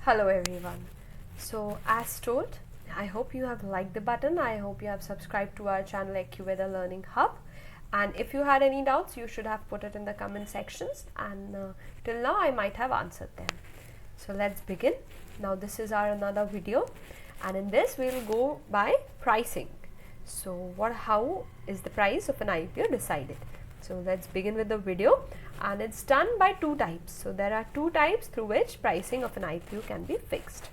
Hello everyone. So as told, I hope you have liked the button. I hope you have subscribed to our channel AccuWeather Learning Hub. And if you had any doubts, you should have put it in the comment sections, and till now I might have answered them. So let's begin. Now this is our another video, and in this we will go by pricing. So how is the price of an IPO decided? So let's begin with the video, and it's done by two types. So there are two types through which pricing of an IPO can be fixed.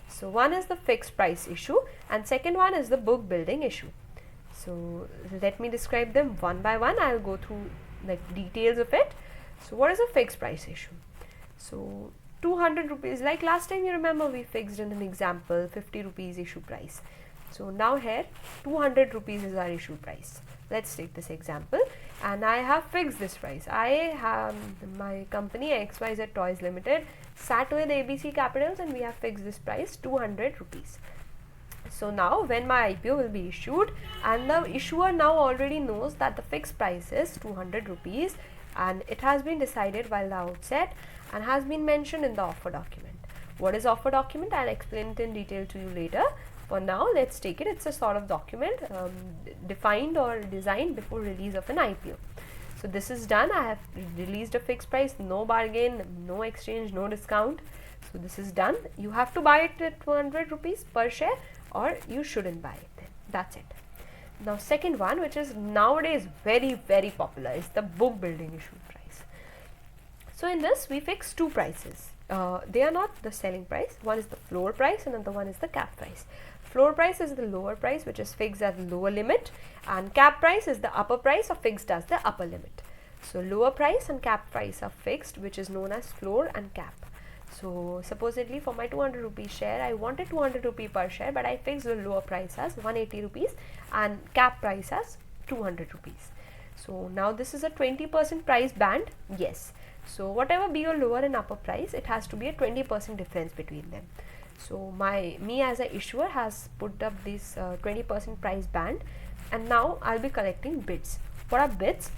So one is the fixed price issue, and second one is the book building issue. So let me describe them one by one. I'll go through the details of it. So what is a fixed price issue? So 200 rupees, like last time you remember we fixed in an example 50 rupees issue price. So now here 200 rupees is our issue price. Let's take this example, and I have fixed this price. I have my company XYZ Toys Limited sat with ABC Capitals, and we have fixed this price 200 rupees. So now when my IPO will be issued, and the issuer now already knows that the fixed price is 200 rupees, and it has been decided while the outset and has been mentioned in the offer document. What is offer document? I'll explain it in detail to you later. For now, let's take it. It's a sort of document defined or designed before release of an IPO. So this is done. I have released a fixed price, no bargain, no exchange, no discount. So this is done. You have to buy it at 200 rupees per share, or you shouldn't buy it then. That's it. Now second one, which is nowadays very popular, is the book building issue price. So in this we fix two prices. They are not the selling price. One is the floor price and another one is the cap price. Floor price is the lower price, which is fixed as the lower limit, and cap price is the upper price or fixed as the upper limit. So lower price and cap price are fixed, which is known as floor and cap. So supposedly for my 200 rupees share, I wanted 200 rupee per share, but I fixed the lower price as 180 rupees and cap price as 200 rupees. So now this is a 20% price band. Yes. So whatever be your lower and upper price, it has to be a 20% difference between them. So me as a issuer has put up this 20% price band, and now I'll be collecting bids. What are bids?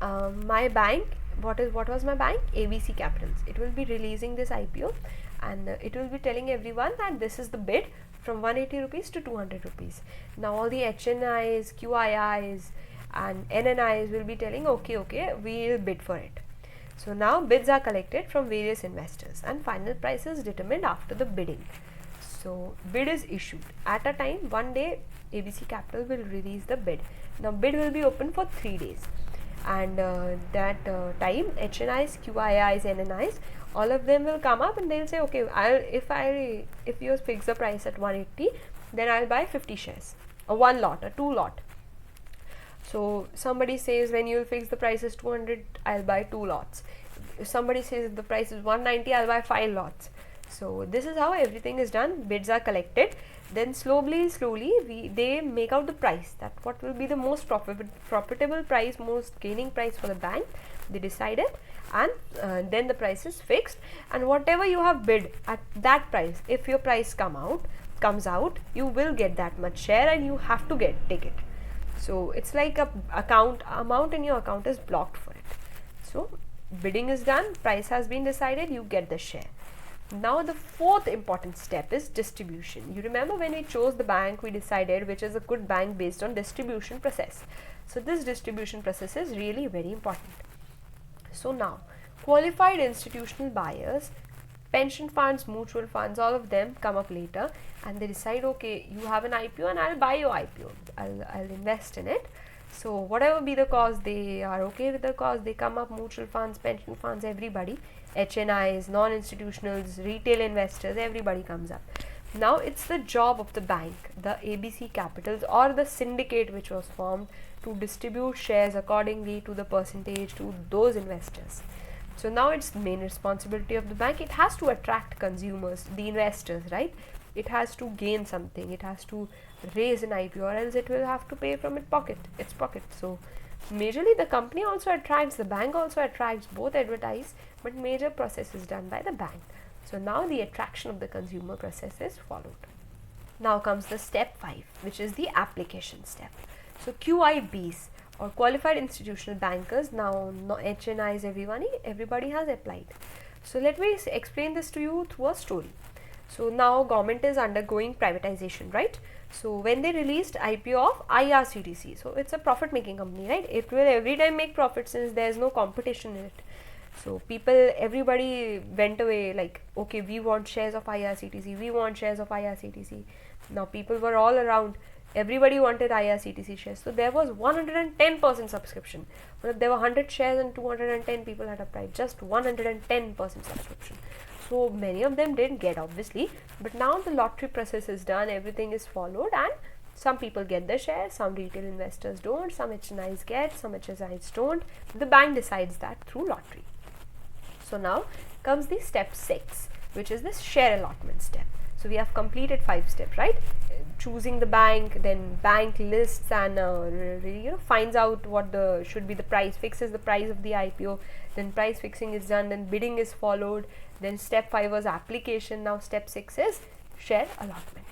My bank, what was my bank? ABC Capitals. It will be releasing this IPO, and it will be telling everyone that this is the bid from 180 rupees to 200 rupees. Now all the HNIs, QIIs and NNIs will be telling okay, we'll bid for it. So now bids are collected from various investors, and final price is determined after the bidding. So bid is issued. At a time, one day ABC Capital will release the bid. Now bid will be open for 3 days, and that time HNIs, QIIs, NNIs, all of them will come up and they'll say, okay, if you fix the price at 180, then I'll buy 50 shares, or one lot, or two lot. So somebody says when you fix the price is 200, I'll buy 2 lots. If somebody says the price is 190, I'll buy 5 lots. So this is how everything is done. Bids are collected, then slowly they make out the price, that what will be the most profitable price, most gaining price for the bank. They decide it, and then the price is fixed, and whatever you have bid at that price, if your price comes out, you will get that much share, and you have to take it. So it's like a amount in your account is blocked for it. So bidding is done, price has been decided, you get the share. Now the fourth important step is distribution. You remember when we chose the bank, we decided which is a good bank based on distribution process. So this distribution process is really very important. So now qualified institutional buyers, pension funds, mutual funds, all of them come up later, and they decide, okay, you have an IPO and I'll buy your IPO, I'll invest in it. So whatever be the cause, they are okay with the cause, they come up, mutual funds, pension funds, everybody, HNIs, non-institutionals, retail investors, everybody comes up. Now it's the job of the bank, the ABC Capitals or the syndicate which was formed, to distribute shares accordingly to the percentage to those investors. So now it's the main responsibility of the bank. It has to attract consumers, the investors, right? It has to gain something. It has to raise an IPO, or else it will have to pay from its pocket. So majorly the company also attracts, the bank also attracts, both advertise, but major process is done by the bank. So now the attraction of the consumer process is followed. Now comes the step 5, which is the application step. So QIBs, or qualified institutional bankers, now no HNIs, everybody has applied. So let me explain this to you through a story. So now government is undergoing privatization, right? So when they released IPO of IRCTC, so it's a profit making company, right? It will every time make profit since there is no competition in it. So everybody went away like, okay, we want shares of IRCTC, we want shares of IRCTC. Now people were all around, everybody wanted IRCTC shares. So there was 110% subscription. But there were 100 shares and 210 people had applied, just 110% subscription. So many of them didn't get, obviously, but now the lottery process is done, everything is followed, and some people get the shares, some retail investors don't, some HNIs get, some HNIs don't. The bank decides that through lottery. So now comes the step 6, which is this share allotment step. So we have completed 5 steps, right? Choosing the bank, then bank lists and finds out what should be the price, fixes the price of the IPO, then price fixing is done, then bidding is followed, then step 5 was application, now step 6 is share allotment.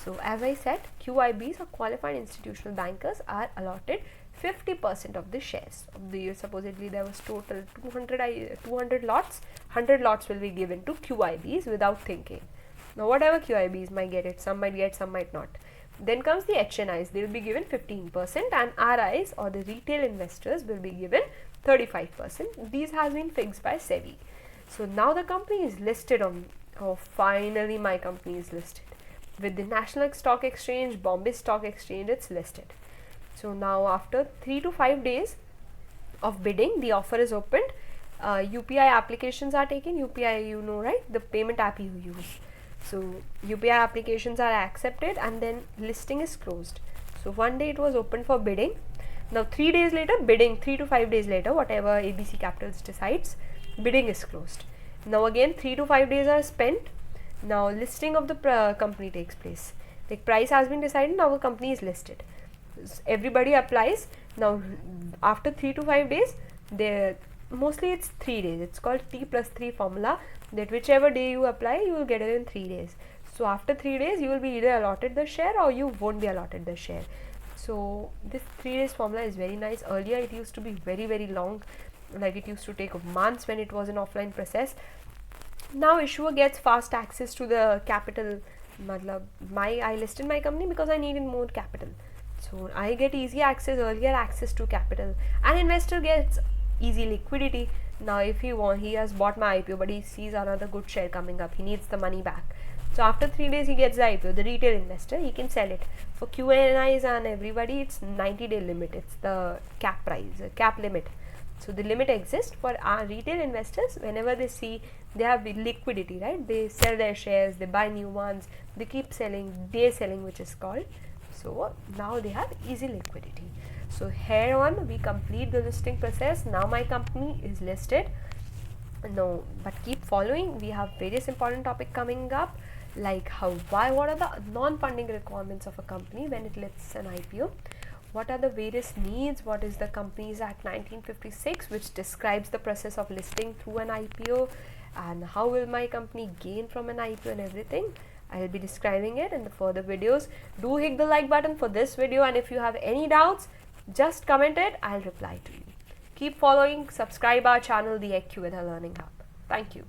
So as I said, QIBs or qualified institutional bankers are allotted 50% of the shares of the year. Supposedly there was total 200 lots, 100 lots will be given to QIBs without thinking. Now whatever QIBs might get it, some might get, some might not. Then comes the HNIs, they will be given 15%, and RIs or the retail investors will be given 35%. These has been fixed by SEBI. So now the company is listed on, finally my company is listed. With the National Stock Exchange, Bombay Stock Exchange, it's listed. So now after 3 to 5 days of bidding, the offer is opened. UPI applications are taken. UPI, you know, right? The payment app you use. So UPI applications are accepted and then listing is closed. So one day it was open for bidding. Now 3 days later, bidding, 3 to 5 days later, whatever ABC Capitals decides, bidding is closed. Now again 3 to 5 days are spent. Now listing of the company takes place. The price has been decided, now the company is listed. Everybody applies. Now after 3 to 5 days, mostly it's 3 days. It's called T+3 formula, that whichever day you apply, you will get it in 3 days. So after 3 days, you will be either allotted the share or you won't be allotted the share. So this 3 days formula is very nice. Earlier it used to be very, very long, like it used to take months when it was an offline process. Now issuer gets fast access to the capital. I listed my company because I needed more capital. So I get easy access, earlier access to capital, and investor gets easy liquidity. Now if he has bought my IPO but he sees another good share coming up, he needs the money back. So after 3 days he gets the IPO, the retail investor, he can sell it. For QNIs and everybody, it's 90-day limit. It's the cap price, cap limit. So the limit exists for our retail investors. Whenever they see they have the liquidity, right? They sell their shares, they buy new ones, they keep selling, day selling, which is called. So now they have easy liquidity. So here on we complete the listing process. Now my company is listed. No, but keep following. We have various important topics coming up, like what are the non-funding requirements of a company when it lists an IPO? What are the various needs? What is the Companies Act 1956, which describes the process of listing through an IPO, and how will my company gain from an IPO and everything? I will be describing it in the further videos. Do hit the like button for this video, and if you have any doubts, just comment it. I'll reply to you. Keep following, subscribe our channel, the AccuWeather Learning Hub. Thank you.